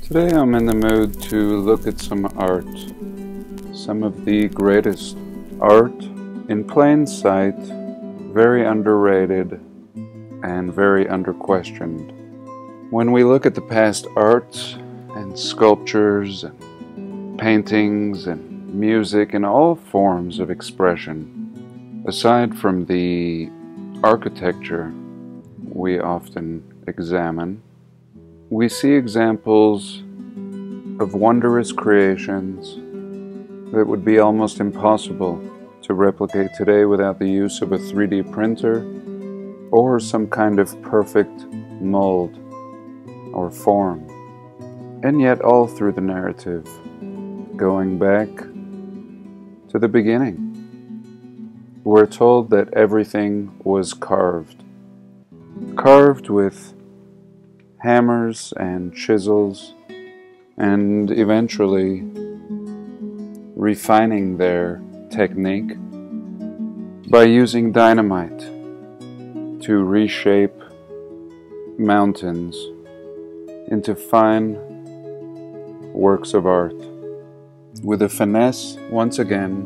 Today I'm in the mood to look at some art. Some of the greatest art in plain sight, very underrated and very under-questioned. When we look at the past arts and sculptures and paintings and music and all forms of expression, aside from the architecture we often examine, we see examples of wondrous creations that would be almost impossible to replicate today without the use of a 3D printer or some kind of perfect mold or form. And yet all through the narrative, going back to the beginning, we're told that everything was carved with hammers and chisels, and eventually refining their technique by using dynamite to reshape mountains into fine works of art, with a finesse, once again,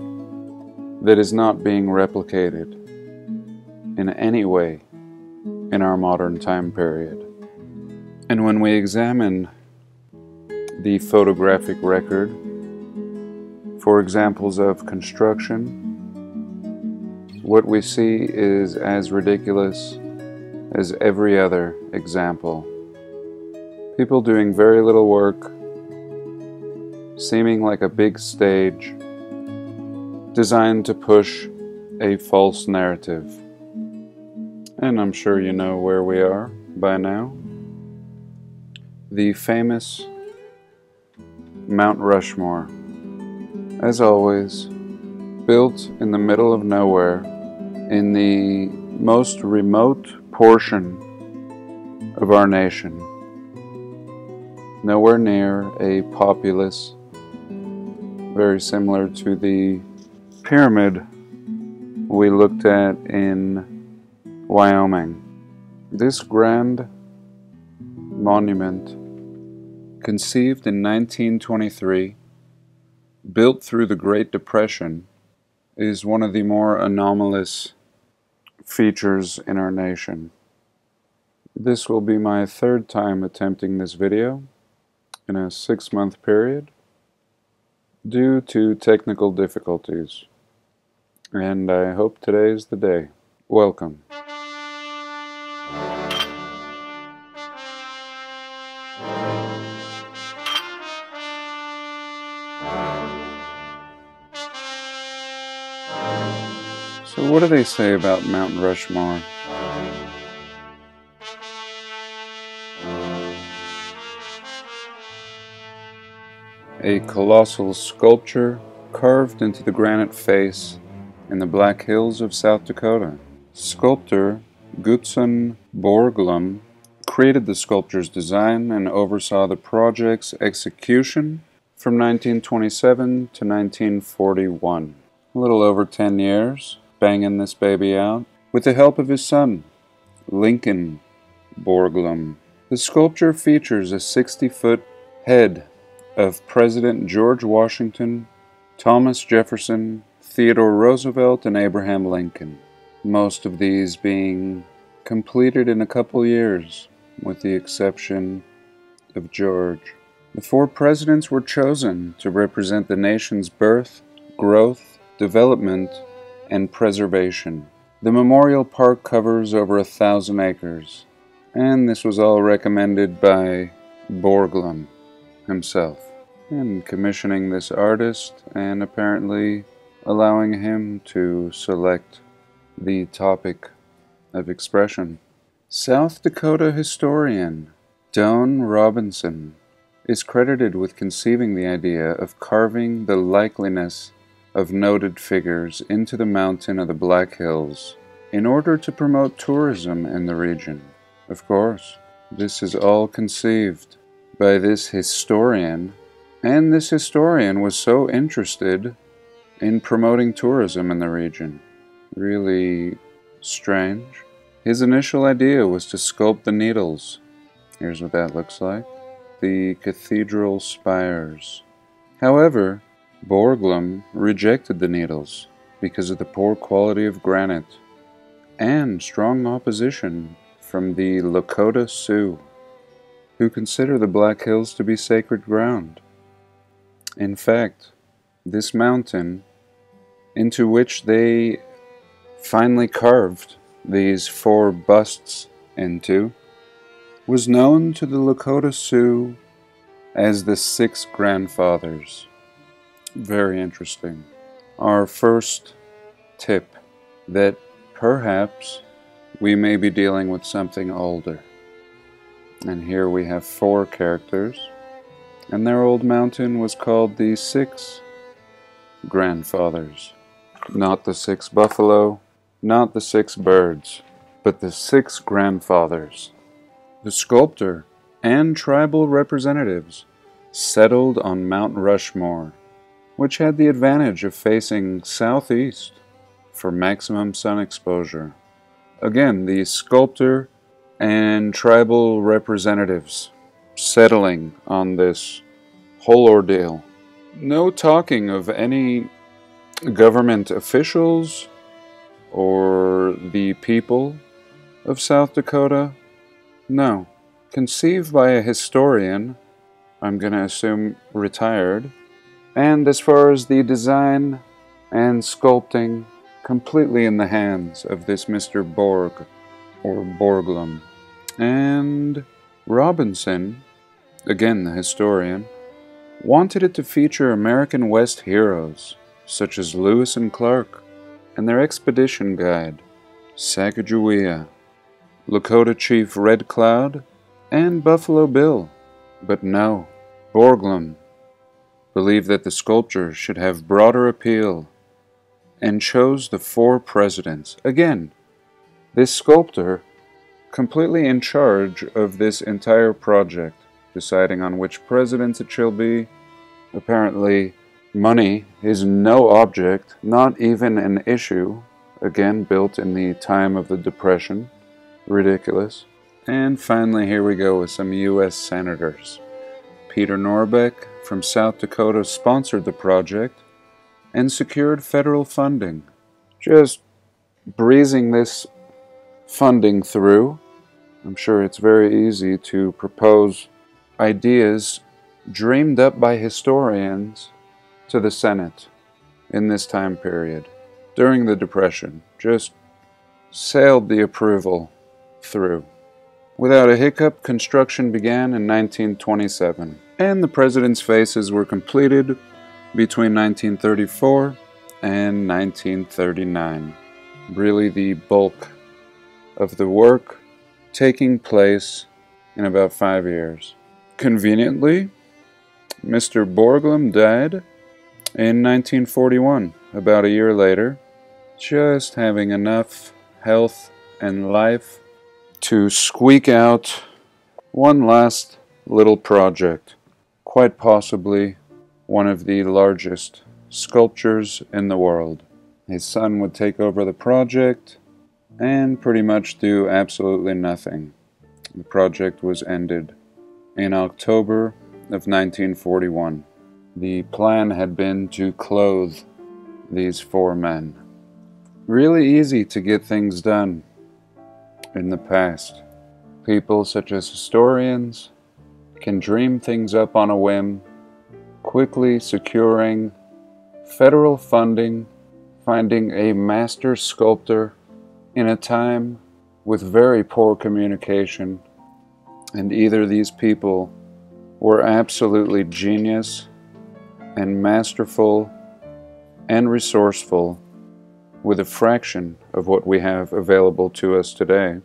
that is not being replicated in any way in our modern time period. And when we examine the photographic record for examples of construction, what we see is as ridiculous as every other example. People doing very little work, seeming like a big stage designed to push a false narrative. And I'm sure you know where we are by now. The famous Mount Rushmore, as always, built in the middle of nowhere in the most remote portion of our nation, nowhere near a populace, very similar to the pyramid we looked at in Wyoming. This grand monument, conceived in 1923, built through the Great Depression, is one of the more anomalous features in our nation. This will be my third time attempting this video in a 6-month period due to technical difficulties, and I hope today is the day. Welcome. So what do they say about Mount Rushmore? A colossal sculpture carved into the granite face in the Black Hills of South Dakota. Sculptor Gutzon Borglum created the sculpture's design and oversaw the project's execution from 1927 to 1941. A little over 10 years, banging this baby out, with the help of his son, Lincoln Borglum. The sculpture features a 60-foot head of President George Washington, Thomas Jefferson, Theodore Roosevelt, and Abraham Lincoln. Most of these being completed in a couple years, with the exception of George. The 4 presidents were chosen to represent the nation's birth, growth, development, and preservation. The memorial park covers over 1,000 acres, and this was all recommended by Borglum himself, in commissioning this artist and apparently allowing him to select the topic of expression. South Dakota historian Don Robinson is credited with conceiving the idea of carving the likeliness of noted figures into the mountain of the Black Hills in order to promote tourism in the region. Of course, this is all conceived by this historian, and this historian was so interested in promoting tourism in the region. Really strange. His initial idea was to sculpt the needles. Here's what that looks like. the cathedral spires. However, Borglum rejected the needles because of the poor quality of granite and strong opposition from the Lakota Sioux, who consider the Black Hills to be sacred ground. In fact, this mountain, into which they finally carved these 4 busts into, was known to the Lakota Sioux as the 6 Grandfathers. Very interesting. Our first tip that perhaps we may be dealing with something older. And here we have 4 characters, and their old mountain was called the 6 Grandfathers. Not the 6 buffalo, not the 6 birds, but the 6 Grandfathers. The sculptor and tribal representatives settled on Mount Rushmore, which had the advantage of facing southeast for maximum sun exposure. Again, the sculptor and tribal representatives settling on this whole ordeal. No talking of any government officials or the people of South Dakota. No. Conceived by a historian, I'm going to assume retired, and as far as the design and sculpting, completely in the hands of this Mr. Borg, or Borglum. And Robinson, again the historian, wanted it to feature American West heroes, such as Lewis and Clark, and their expedition guide, Sacagawea, Lakota Chief Red Cloud, and Buffalo Bill. But no, Borglum believed that the sculpture should have broader appeal, and chose the 4 presidents. Again, this sculptor completely in charge of this entire project, deciding on which presidents it shall be. Apparently, money is no object, not even an issue, again built in the time of the Depression. Ridiculous. And finally, here we go with some U.S. senators. Peter Norbeck from South Dakota sponsored the project and secured federal funding. Just breezing this funding through. I'm sure it's very easy to propose ideas dreamed up by historians to the Senate in this time period. During the Depression, just sailed the approval through. Without a hiccup, construction began in 1927, and the president's faces were completed between 1934 and 1939. Really the bulk of the work taking place in about 5 years. Conveniently, Mr. Borglum died in 1941, about a year later, just having enough health and life to squeak out one last little project, quite possibly one of the largest sculptures in the world. His son would take over the project and pretty much do absolutely nothing. The project was ended in October of 1941. The plan had been to clothe these 4 men. Really easy to get things done in the past. People such as historians can dream things up on a whim, quickly securing federal funding, finding a master sculptor in a time with very poor communication, and either these people were absolutely genius and masterful and resourceful with a fraction of what we have available to us today,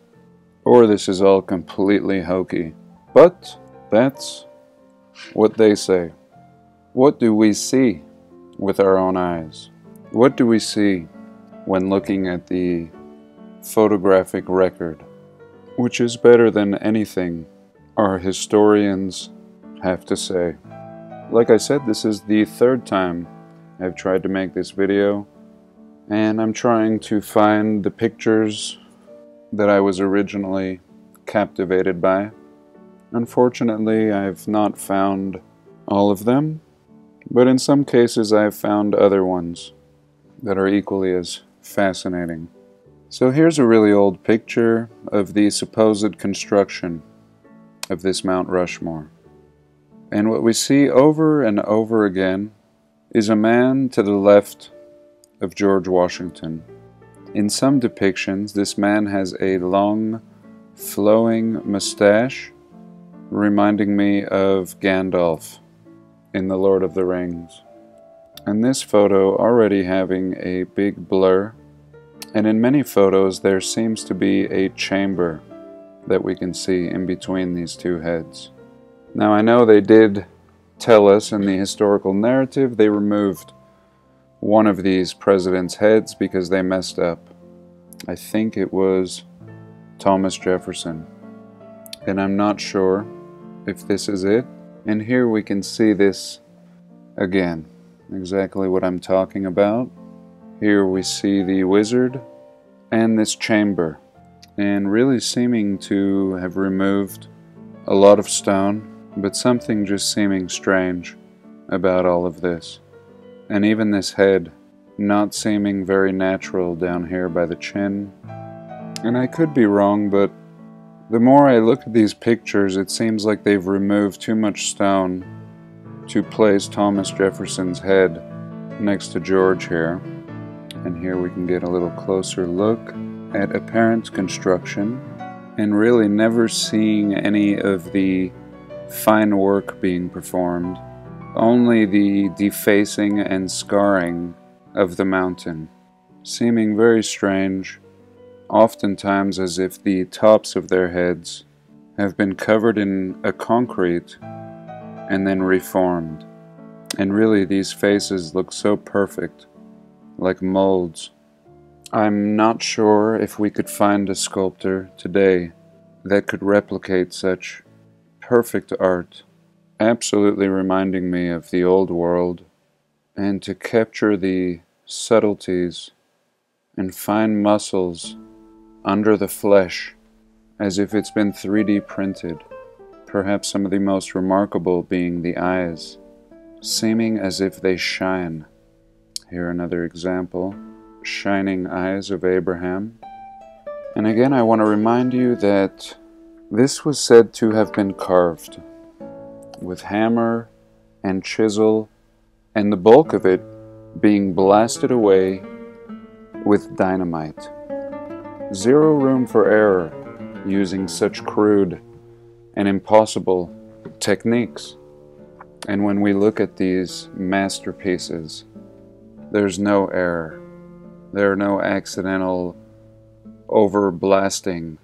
or this is all completely hokey. But that's what they say. What do we see with our own eyes? What do we see when looking at the photographic record? Which is better than anything our historians have to say. Like I said, this is the 3rd time I've tried to make this video, and I'm trying to find the pictures that I was originally captivated by Unfortunately, I've not found all of them, but in some cases I've found other ones that are equally as fascinating. So here's a really old picture of the supposed construction of this Mount Rushmore. And what we see over and over again is a man to the left of George Washington. In some depictions, this man has a long, flowing mustache, reminding me of Gandalf in The Lord of the Rings. And this photo already having a big blur, and in many photos there seems to be a chamber that we can see in between these two heads. Now I know they did tell us in the historical narrative they removed one of these presidents' heads because they messed up. I think it was Thomas Jefferson. And I'm not sure if this is it. And here we can see this again, exactly what I'm talking about. Here we see the wizard and this chamber, and really seeming to have removed a lot of stone, but something just seeming strange about all of this. And even this head not seeming very natural down here by the chin. And I could be wrong, but the more I look at these pictures, it seems like they've removed too much stone to place Thomas Jefferson's head next to George here. And here we can get a little closer look at apparent construction, and really never seeing any of the fine work being performed, only the defacing and scarring of the mountain, seeming very strange, oftentimes as if the tops of their heads have been covered in a concrete and then reformed. And really these faces look so perfect, like molds. I'm not sure if we could find a sculptor today that could replicate such perfect art, absolutely reminding me of the old world, and to capture the subtleties and fine muscles under the flesh as if it's been 3D printed, perhaps some of the most remarkable being the eyes, seeming as if they shine. Here another example, shining eyes of Abraham. And again I want to remind you that this was said to have been carved with hammer and chisel, and the bulk of it being blasted away with dynamite. Zero room for error using such crude and impossible techniques. And when we look at these masterpieces, there's no error. There are no accidental overblasting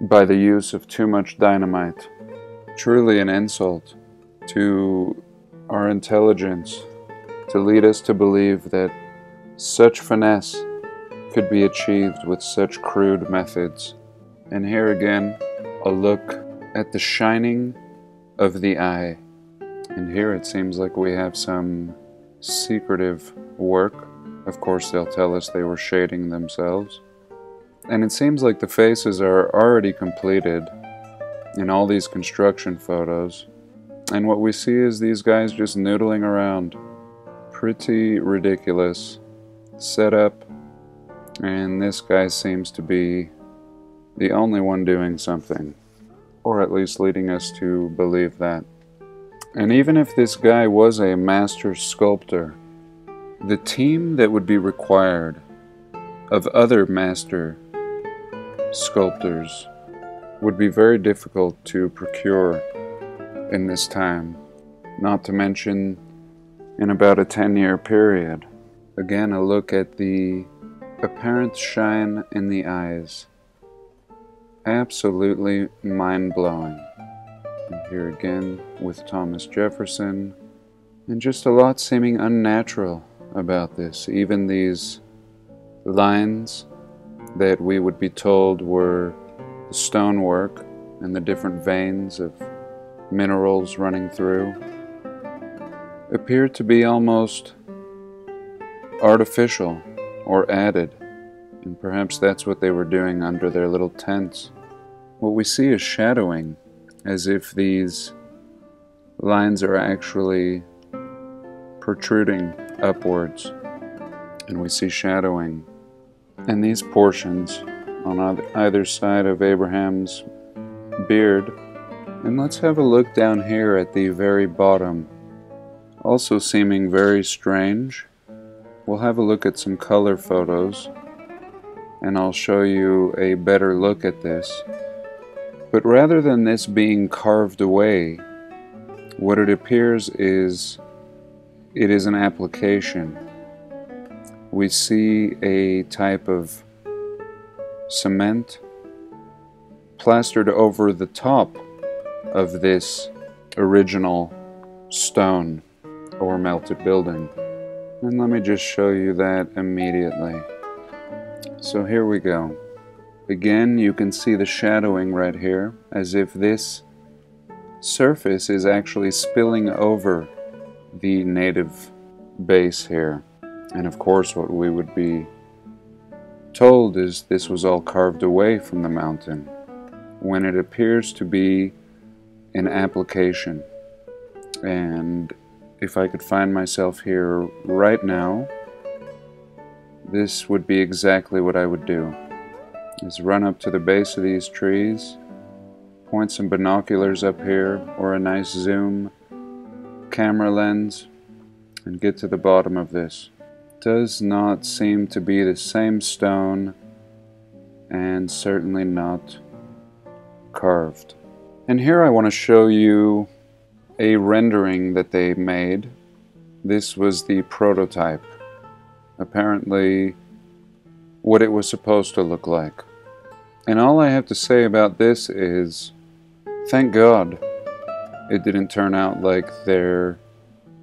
by the use of too much dynamite. Truly an insult to our intelligence to lead us to believe that such finesse could be achieved with such crude methods. And here again, a look at the shining of the eye. And here it seems like we have some secretive work. Of course they'll tell us they were shading themselves. And it seems like the faces are already completed in all these construction photos. And what we see is these guys just noodling around. Pretty ridiculous setup. And this guy seems to be the only one doing something, or at least leading us to believe that. And even if this guy was a master sculptor, the team that would be required of other master sculptors would be very difficult to procure in this time, not to mention in about a 10-year period. Again, a look at the apparent shine in the eyes. Absolutely mind-blowing. And here again with Thomas Jefferson, and just a lot seeming unnatural about this. Even these lines that we would be told were the stonework and the different veins of minerals running through appear to be almost artificial or added, and perhaps that's what they were doing under their little tents. What we see is shadowing as if these lines are actually protruding upwards, and we see shadowing. And these portions on either side of Abraham's beard. And let's have a look down here at the very bottom, also seeming very strange. We'll have a look at some color photos, and I'll show you a better look at this. But rather than this being carved away, what it appears is it is an application. We see a type of cement plastered over the top of this original stone or melted building. And let me just show you that immediately. So here we go. Again, you can see the shadowing right here, as if this surface is actually spilling over the native base here. And of course, what we would be told is this was all carved away from the mountain, when it appears to be an application. And if I could find myself here right now, this would be exactly what I would do, is run up to the base of these trees, point some binoculars up here, or a nice zoom camera lens, and get to the bottom of this. Does not seem to be the same stone, and certainly not carved. And here I want to show you a rendering that they made. This was the prototype. Apparently what it was supposed to look like. And all I have to say about this is, thank God it didn't turn out like their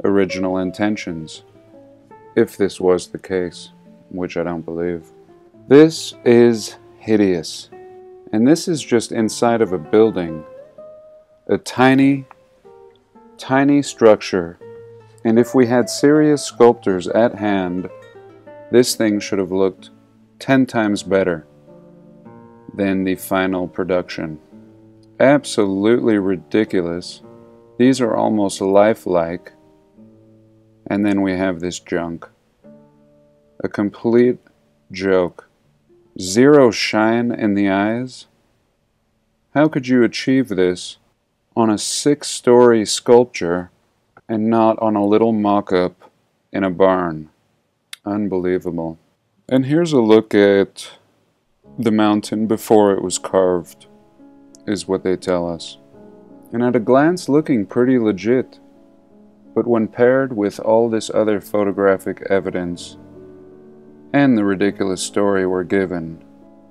original intentions, if this was the case, which I don't believe. This is hideous. And this is just inside of a building. A tiny, tiny structure. And if we had serious sculptors at hand, this thing should have looked 10 times better than the final production. Absolutely ridiculous. These are almost lifelike. And then we have this junk. A complete joke. Zero shine in the eyes. How could you achieve this on a 6-story sculpture and not on a little mock-up in a barn? Unbelievable. And here's a look at the mountain before it was carved, is what they tell us. And at a glance looking pretty legit. But when paired with all this other photographic evidence and the ridiculous story we're given,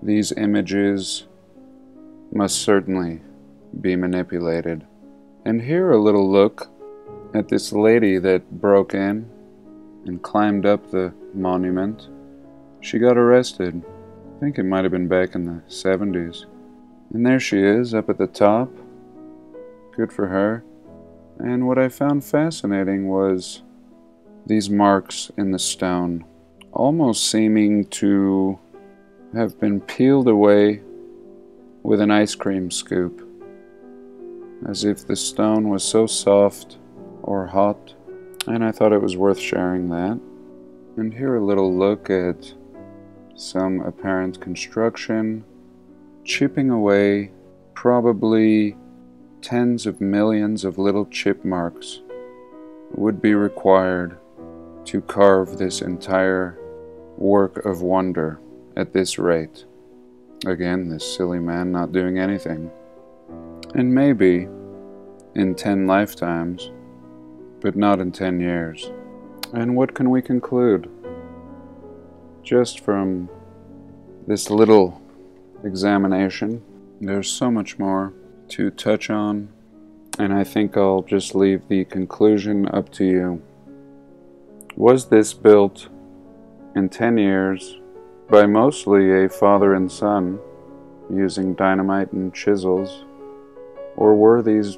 these images must certainly be manipulated. And here a little look at this lady that broke in and climbed up the monument. She got arrested. I think it might have been back in the 70s. And there she is up at the top. Good for her. And what I found fascinating was these marks in the stone, almost seeming to have been peeled away with an ice cream scoop, as if the stone was so soft or hot. And I thought it was worth sharing that. And here a little look at some apparent construction, chipping away probably tens of millions of little chip marks would be required to carve this entire work of wonder at this rate. Again, this silly man not doing anything. And maybe in 10 lifetimes, but not in 10 years. And what can we conclude? Just from this little examination, there's so much more to touch on, and I think I'll just leave the conclusion up to you. Was this built in 10 years by mostly a father and son using dynamite and chisels, or were these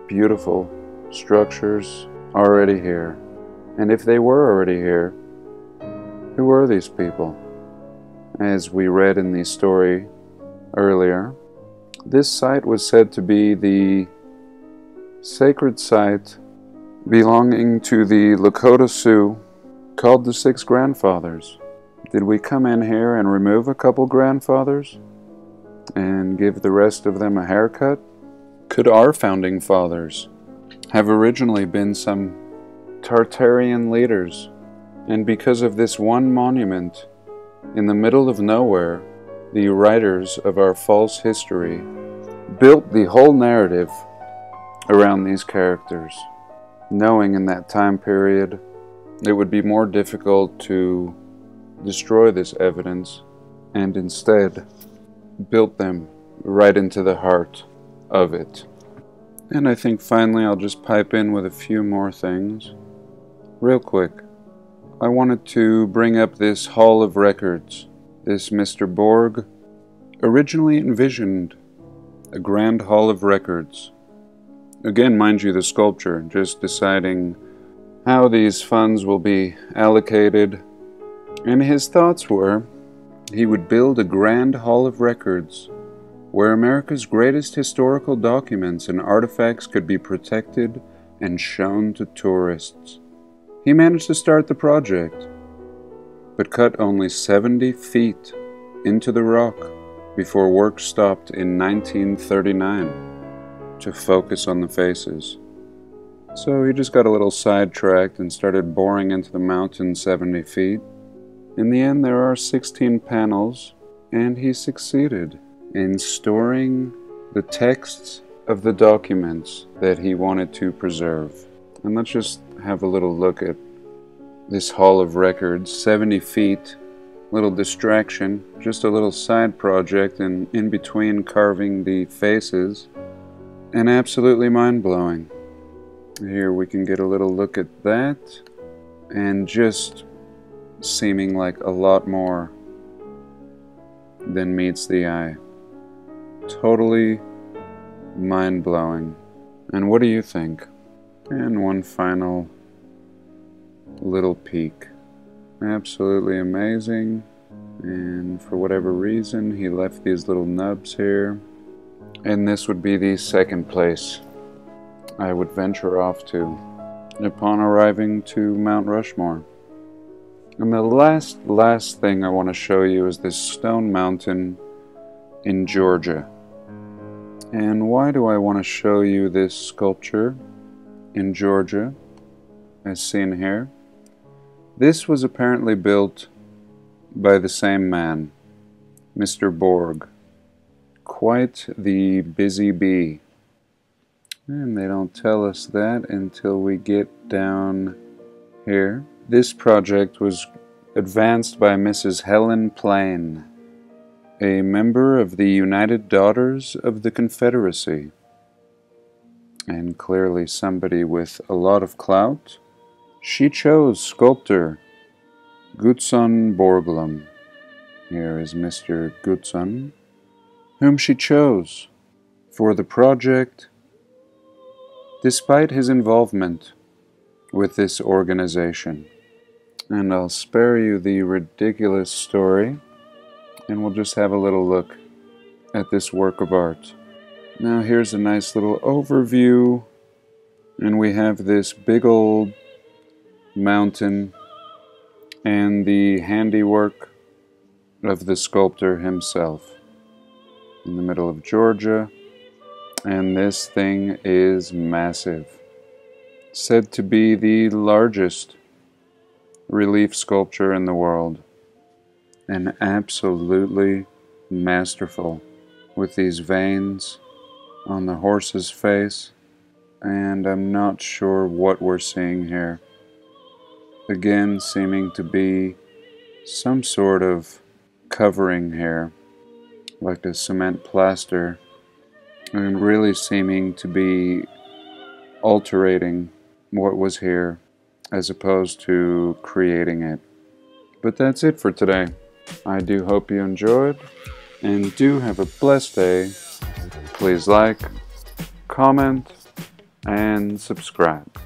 beautiful structures already here? And if they were already here, who were these people? As we read in the story earlier, This site was said to be the sacred site belonging to the Lakota Sioux called the Six Grandfathers. Did we come in here and remove a couple grandfathers and give the rest of them a haircut? Could our founding fathers have originally been some Tartarian leaders, and because of this one monument in the middle of nowhere, the writers of our false history built the whole narrative around these characters, knowing in that time period it would be more difficult to destroy this evidence, and instead built them right into the heart of it. And I think finally I'll just pipe in with a few more things. Real quick, I wanted to bring up this Hall of Records. This Mr. Borg originally envisioned a grand Hall of Records. Again, mind you, the sculpture, just deciding how these funds will be allocated. And his thoughts were, he would build a grand Hall of Records where America's greatest historical documents and artifacts could be protected and shown to tourists. He managed to start the project, but cut only 70 feet into the rock before work stopped in 1939 to focus on the faces. So he just got a little sidetracked and started boring into the mountain 70 feet. In the end, there are 16 panels, and he succeeded in storing the texts of the documents that he wanted to preserve. And let's just have a little look at this Hall of Records. 70 feet, little distraction, just a little side project, and in between carving the faces, and absolutely mind-blowing. Here we can get a little look at that, and just seeming like a lot more than meets the eye. Totally mind-blowing. And what do you think? And one final little peek. Absolutely amazing. And for whatever reason, he left these little nubs here. And this would be the second place I would venture off to upon arriving to Mount Rushmore. And the last thing I want to show you is this stone mountain in Georgia. And why do I want to show you this sculpture in Georgia, as seen here? This was apparently built by the same man, Mr. Borg. Quite the busy bee. And they don't tell us that until we get down here. This project was advanced by Mrs. Helen Plain, a member of the United Daughters of the Confederacy, and clearly somebody with a lot of clout. She chose sculptor Gutzon Borglum. Here is Mr. Gutzon, whom she chose for the project, despite his involvement with this organization. And I'll spare you the ridiculous story, and we'll just have a little look at this work of art. Now here's a nice little overview, and we have this big old mountain and the handiwork of the sculptor himself in the middle of Georgia. And this thing is massive. Said to be the largest relief sculpture in the world, and absolutely masterful, with these veins on the horse's face, and I'm not sure what we're seeing here. Again, seeming to be some sort of covering here, like a cement plaster, and really seeming to be altering what was here as opposed to creating it. But that's it for today. I do hope you enjoyed, and do have a blessed day. Please like, comment, and subscribe.